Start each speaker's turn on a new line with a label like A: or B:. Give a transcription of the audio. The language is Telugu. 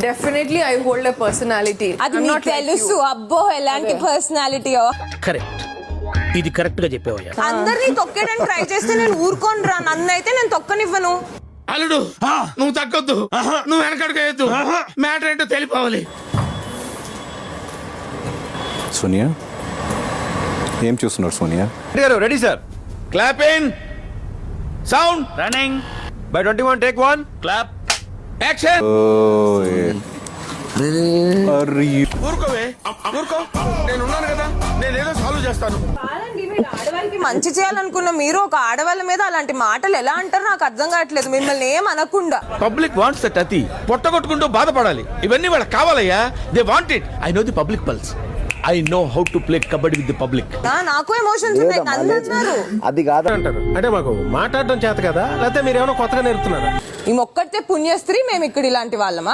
A: Definitely, I hold a personality.
B: అది
A: I'm
B: నీకు
A: not like
B: తెలుసు
A: you.
B: అబ్బో ఎలాంటి పర్సనాలిటీయో.
C: కరెక్ట్, ఇది కరెక్ట్ గా చెప్పావయ్యా.
B: అందరినీ తొక్కేయడానికి ట్రై చేస్తే నేను ఊరుకోను రా, నన్నైతే నేను తొక్కనివ్వను.
D: అల్లుడు నువ్వు తగ్గొద్దు, నువ్వు వెనకడుగు మ్యాటర్ ఏంటో తెలిపోవాలి.
E: సోనియా ఏం చూస్తున్నారు Sonia?
F: Garu ready sir.
D: Clapping sound
C: running
F: by 21 take 1
C: clap
D: action. ఊరుకోవే ఊరుకో, నేను ఉన్నాను కదా, నేనేదో సాల్వ్ చేస్తాను.
B: ఆడవాళ్ళకి మంచి చేయాలనుకున్న మీరు ఒక ఆడవాళ్ళ మీద అలాంటి మాటలు ఎలా అంటారు నాకు అర్థం కావట్లేదు. మిమ్మల్ని ఏం అనకుండా
D: పబ్లిక్ వాంట్స్ దట్ అతి పొట్టగొట్టుకుంటూ బాధపడాలి. ఇవన్నీ వాళ్ళకి కావాలయ్యా. They want it. I know the public pulse. I know how to play kabaddi with the public.
B: నాకు ఎమోషన్స్ ఉన్నాయి, నన్ను అన్నారు.
E: అది కాదు
F: అంటారు. అంటే మాకు మాట్లాడడం చేత కదా, లేకపోతే మీరు ఏమైనా కొత్తగా నేర్పుతున్నారా?
B: ఈ ఒక్కటే పుణ్యస్త్రీ మేము ఇక్కడ ఇలాంటి వాళ్ళమా?